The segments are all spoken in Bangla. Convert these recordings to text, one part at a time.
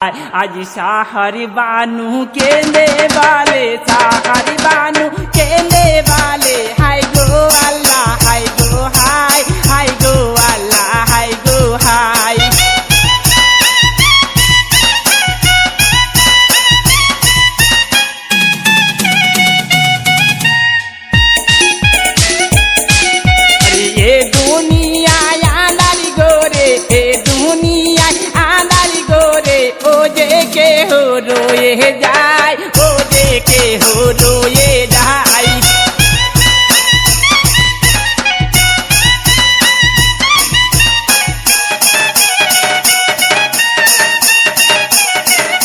आज साहरी बानू केले वाले साहरी बानू केले वाले हाय गो अल्लाह हाय गो हाय हाय गो अल्लाह हाय गो हाय ये दुनिया आंधारी गोरे ये दुनिया आंधारी गोरे ओ जे के हो रोए जाए ओ जे के हो रोए जाए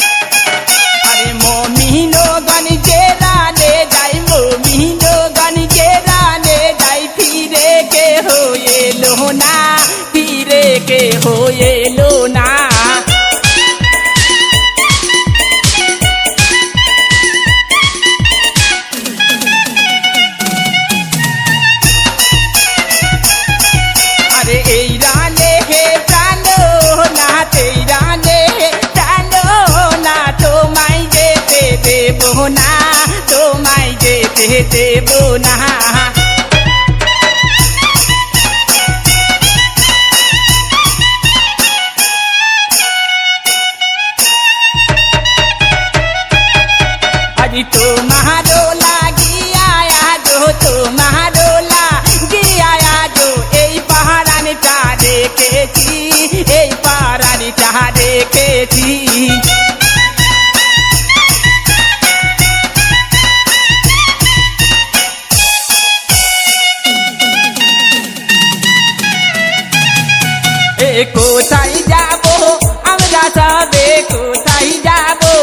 अरे मोमिनो गन के राने जाए मोमिनो गन के राने जाए फिरे के हो ये लोना फिरे के हो ये लोना अरे ए राने हे जानो ना ते राने हे जानो ना तो माई जेते देबो ना तो माई जेते देबो ना अजी तो महारो लागी आया जो तो महारो लागी आया जो ए पहाड़ाने चाह देखेছি ए पहाड़ाने चाह देखेছি ए কোথায় যাবো আমরা সবে কোথায় যাবো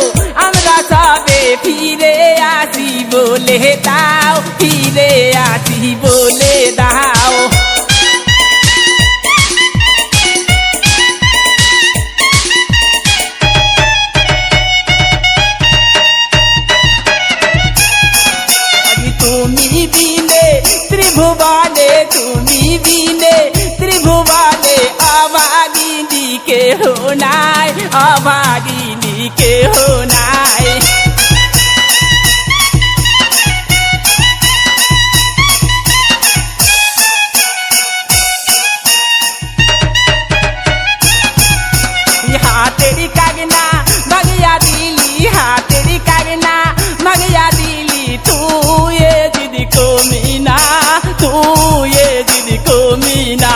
আমরা সবে ফিরে আসি বলে দাও ফিরে আসি বলে দাও তুমি বিনে ত্রিভুবনে তুমি বিনে ত্রিভুবনে অভাগিনী কেহ নাই অভাগিনী কেহ নাই हाथेरी कागना मगिया दिली हाथेरी कागना मगिया दिली तू ये दीदी को मीना तू ये दीदी को मीना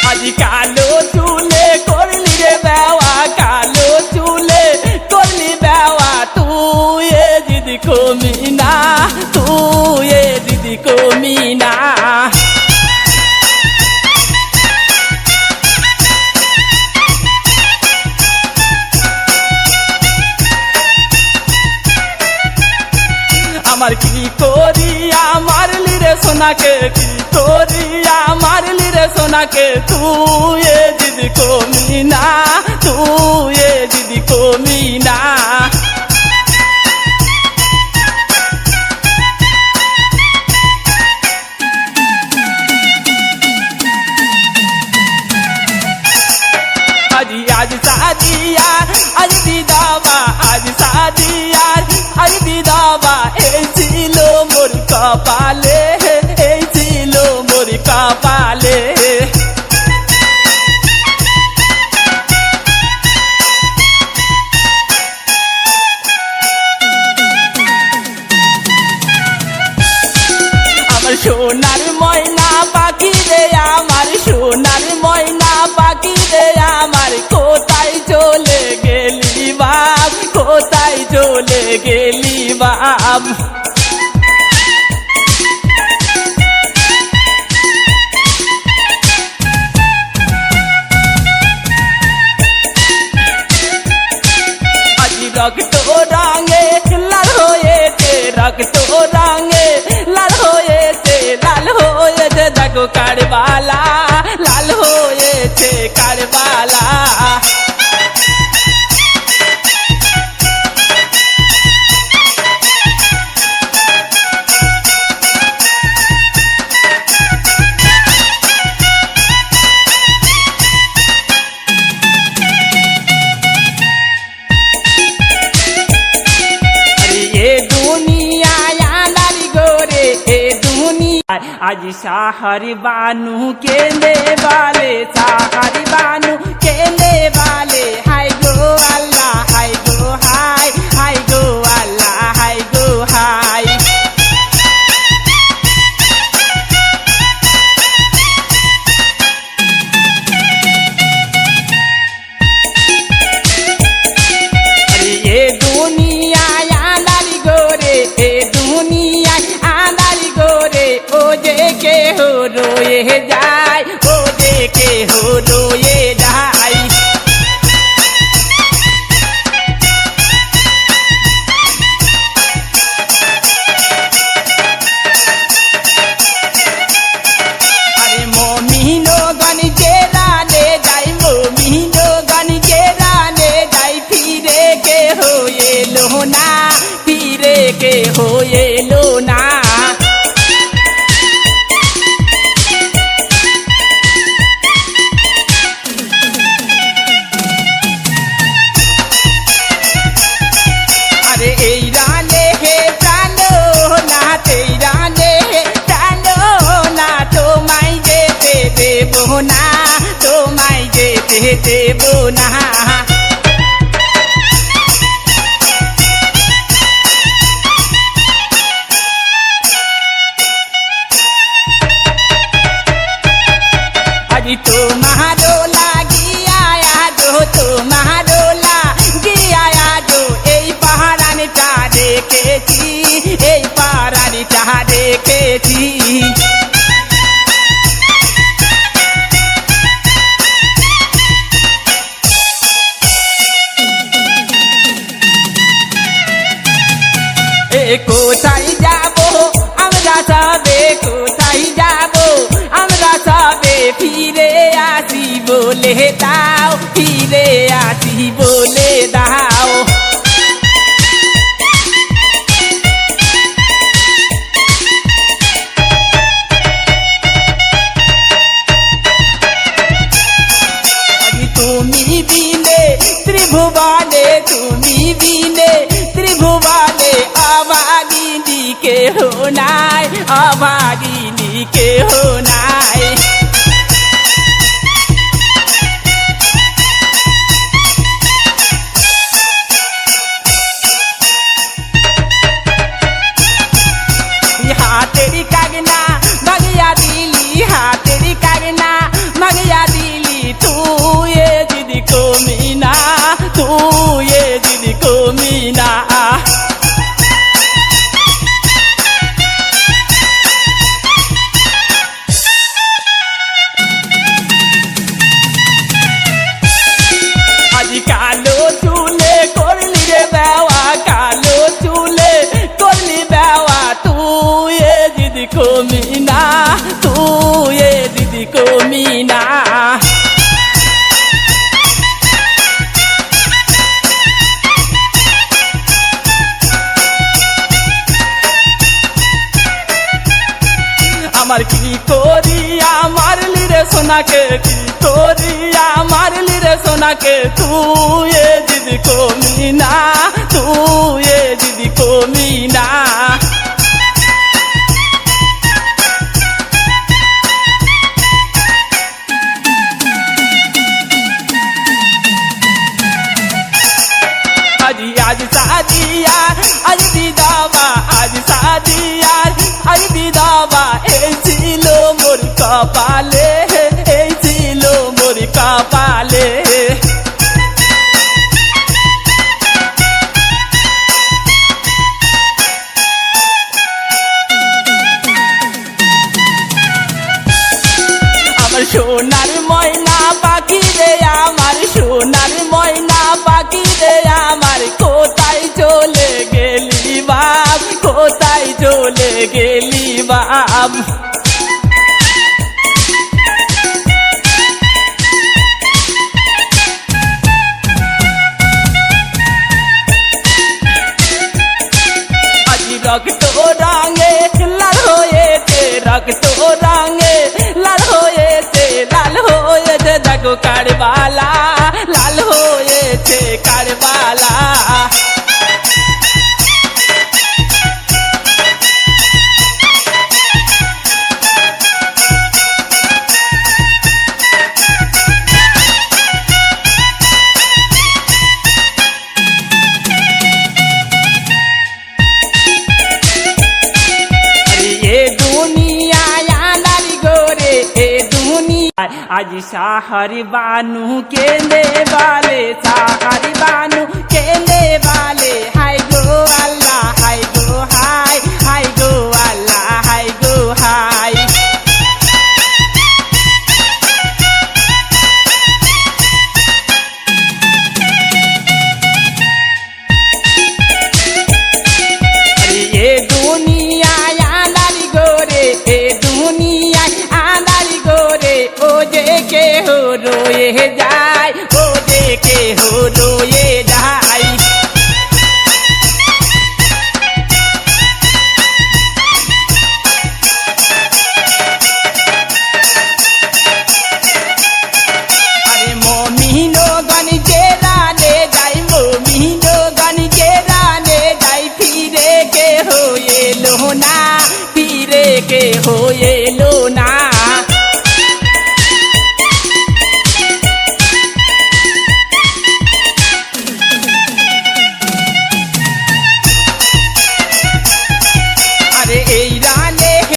আজি কালো চুলে করলি রে বেওয়া কালো চুলে করলি বেওয়া তুই এ দিদি কো মিনা তুই এ দিদি কো মিনা আমার কি করিয়া মারলি রে সোনাকে কি করিয়া মারলি রে সোনাকে তুই এ দিদি কো মিনা তুই এ দিদি কো মিনা आज शादिया आज विदावा आज शादिया आज विदावा এই ছিল মোর কপালে এই ছিল মোর কপালে আমার সোনার ময়না পাখি রে আমার সোনার ময়না পাখি রে আমার কোথায় চলে গেলি বাপ কোথায় চলে গেলি বাপ আজি রক্ত রঙে লাল হয়েছে রক্ত রঙে লাল হয়েছে দেখো কারবালা লাল হয়েছে কারবালা आज साहरी बानू केले वाले साहरी बानू केले वाले हाय गो अल्लाह हाय गो हाय गो अल्लाह हाय गो हाय अरे ये दुनिया आंधारी गोरे ये दुनिया आंधारी गोरे ओ जे के हो रोए जाए ओ जे के हो रोए जाए अरे मोमिनो गन के राने जाई मोमिनो गन के राने जाई फिरे के हो ये लोना फिरे के हो ये लोना अरे ए राने हे जानो ना तेरा ने जानो ना तो माई दे देबो ना तो माई दे देबो ना अजी तुम्हारो लागी आया जो तुम्हारो लागी आया जो এই পাহারানি টা দেখেছি এই পাহারানি টা দেখেছি এ কোথায় যাব আমরা সবে কোথায় যাব আমরা সবে ফিরে আসি বলে দাও ফিরে আসি বলে দাও তুমি বিনে ত্রিভুবনে তুমি বিনে ত্রিভুবনে অভাগিনী কেহ নাই অভাগিনী কেহ নাই हाथेरी कागना मगिया दिली हाथेरी कागना मगिया दिली तू ये दीदी को मीना तू ये दीदी को मीना आज कालो चूले करली रे बेवा कालो चूले करली बेवा तू ये दीदी को मीना तू ये दीदी को मीना আমার কি করিয়া মারলি রে সোনাকে কি করিয়া মারলি রে সোনাকে তুই এ দিদি কো মিনা তুই এ দিদি কো মিনা आज शादिया आज विदावा आज शादिया आज विदावा এই ছিল মোর কপালে এই ছিল মোর কপালে আমার সোনার ময়না পাখি রে আমার সোনার ময়না পাখি রে আমার কোথায় চলে গেলি বাপ কোথায় চলে গেলি বাপ রক্ত রঙে লাল হয়েছে রক্ত রঙে লাল হয়েছে দেখো কারবালা লাল হয়েছে কারবালা যায় আজ সাহারি বানু কেঁদে বলে সাহারি বানু কেঁদে বলে হাই গো আল্লাহ হাই গো হাই হাই গো আল্লাহ হাই গো হাই এ দুনিয়ায় আঁধারি গোরে এ দুনিয়ায় আঁধারি গোরে ও যে কেহ রয়ে যায়